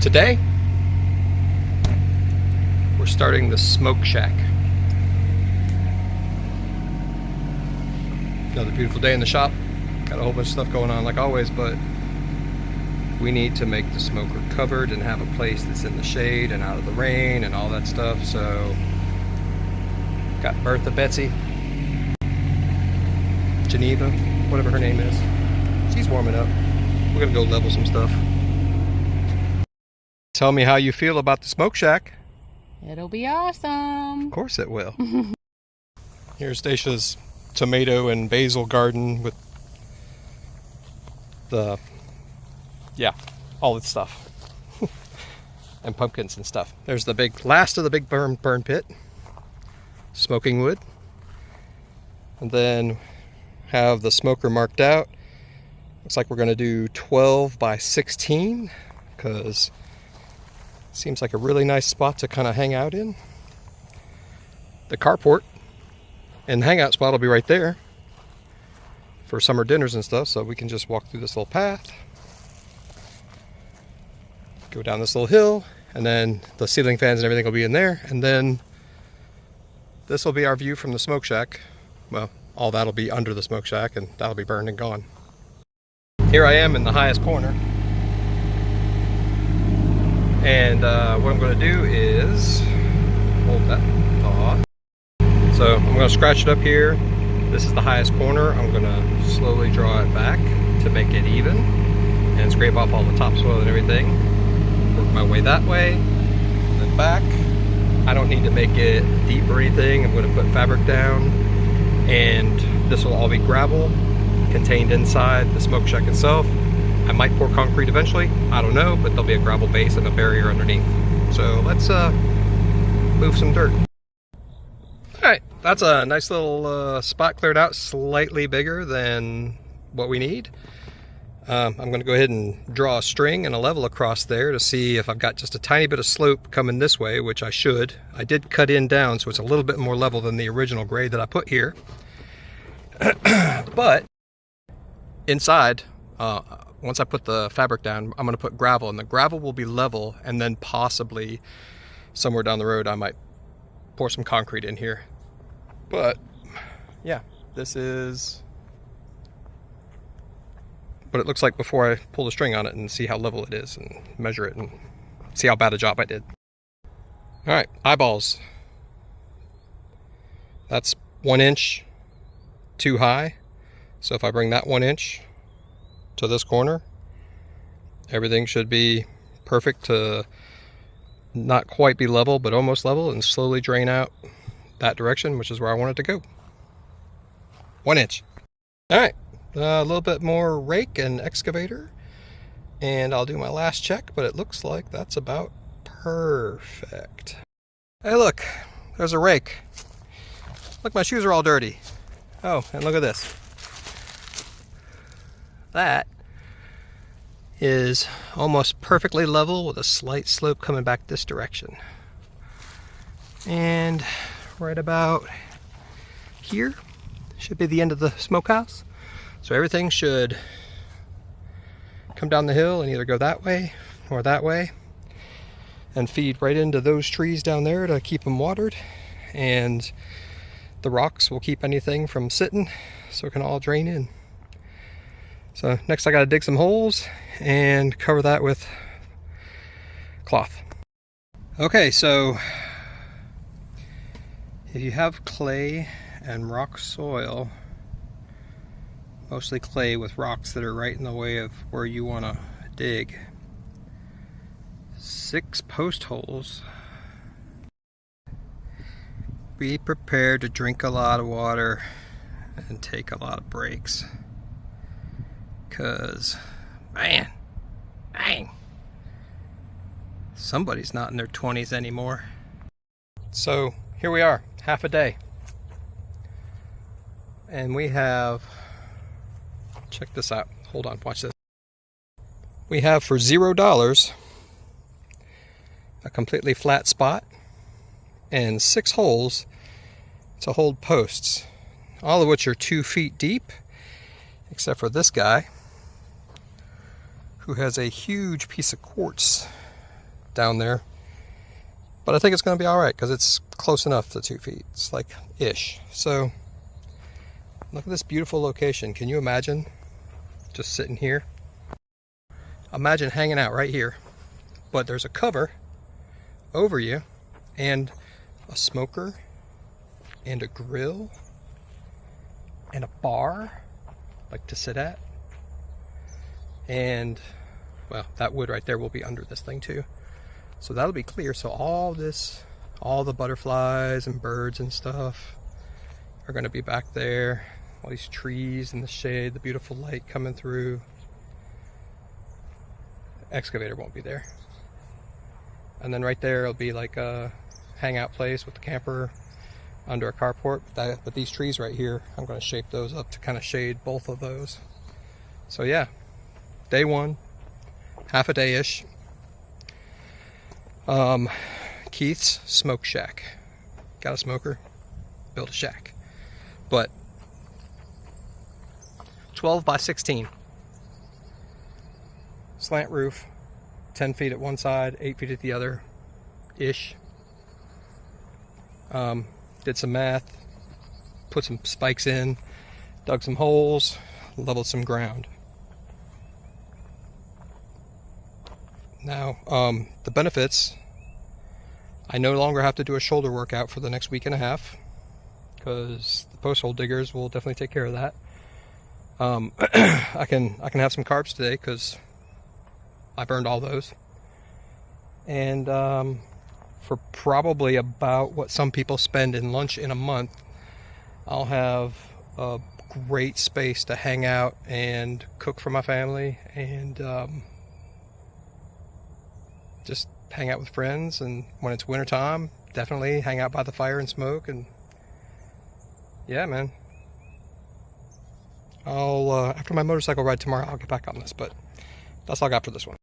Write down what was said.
Today, we're starting the smoke shack. Another beautiful day in the shop. Got a whole bunch of stuff going on like always, but we need to make the smoker covered and have a place that's in the shade and out of the rain and all that stuff. So, got Bertha, Betsy, Geneva, whatever her name is. She's warming up. We're gonna go level some stuff. Tell me how you feel about the smoke shack. It'll be awesome. Of course it will. Here's Stacia's tomato and basil garden with the, all its stuff. And pumpkins and stuff. There's the last of the big burn pit. Smoking wood. And then have the smoker marked out. Looks like we're going to do 12 by 16 because seems like a really nice spot to kind of hang out in. The carport and the hangout spot will be right there for summer dinners and stuff, so we can just walk through this little path, go down this little hill, and then the ceiling fans and everything will be in there, and then this will be our view from the smoke shack. Well, all that'll be under the smoke shack and that'll be burned and gone. Here I am in the highest corner. And what I'm going to do is hold that off. So I'm going to scratch it up here. This is the highest corner. I'm going to slowly draw it back to make it even and scrape off all the topsoil and everything. Work my way that way, and then back. I don't need to make it deep or anything. I'm going to put fabric down, and this will all be gravel contained inside the smoke shack itself. I might pour concrete eventually, I don't know, but there'll be a gravel base and a barrier underneath. So let's move some dirt. Alright, that's a nice little spot cleared out, slightly bigger than what we need. I'm going to go ahead and draw a string and a level across there to see if I've got just a tiny bit of slope coming this way, which I should. I did cut in down, so it's a little bit more level than the original grade that I put here. But inside, once I put the fabric down, I'm going to put gravel, and the gravel will be level, and then possibly somewhere down the road I might pour some concrete in here. But yeah, this is what it looks like before I pull the string on it and see how level it is and measure it and see how bad a job I did. Alright, eyeballs. That's 1 inch too high. So if I bring that 1 inch to this corner, everything should be perfect to not quite be level, but almost level, and slowly drain out that direction, which is where I want it to go. 1 inch. Alright, a little bit more rake and excavator, and I'll do my last check, but it looks like that's about perfect. Hey look, there's a rake. Look, my shoes are all dirty. Oh, and look at this. That is almost perfectly level with a slight slope coming back this direction. And right about here should be the end of the smokehouse. So everything should come down the hill and either go that way or that way and feed right into those trees down there to keep them watered. And the rocks will keep anything from sitting so it can all drain in. So next I got to dig some holes and cover that with cloth. Okay, so if you have clay and rock soil, mostly clay with rocks that are right in the way of where you want to dig, 6 post holes. Be prepared to drink a lot of water and take a lot of breaks. Because, man, dang, somebody's not in their 20s anymore. So here we are, half a day. And we have, check this out, hold on, watch this. We have for $0 a completely flat spot and 6 holes to hold posts, all of which are 2 feet deep, except for this guy, who has a huge piece of quartz down there. But I think it's going to be all right because it's close enough to 2 feet. It's like ish. So look at this beautiful location. Can you imagine just sitting here? Imagine hanging out right here, but there's a cover over you and a smoker and a grill and a bar like to sit at. And well, that wood right there will be under this thing too. So that'll be clear. So all the butterflies and birds and stuff are going to be back there. All these trees in the shade, the beautiful light coming through. Excavator won't be there. And then right there it'll be like a hangout place with the camper under a carport. But these trees right here, I'm going to shape those up to kind of shade both of those. So yeah, day one, half a day-ish. Keith's Smoke Shack. Got a smoker, built a shack. But 12 by 16. Slant roof, 10 feet at one side, 8 feet at the other, ish. Did some math, put some spikes in, dug some holes, leveled some ground. Now, the benefits, I no longer have to do a shoulder workout for the next week and a half because the post hole diggers will definitely take care of that. I can have some carbs today because I burned all those. And for probably about what some people spend in lunch in a month, I'll have a great space to hang out and cook for my family and just hang out with friends. And when it's winter time, definitely hang out by the fire and smoke. And yeah, man, I'll after my motorcycle ride tomorrow, I'll get back on this, but that's all I got for this one.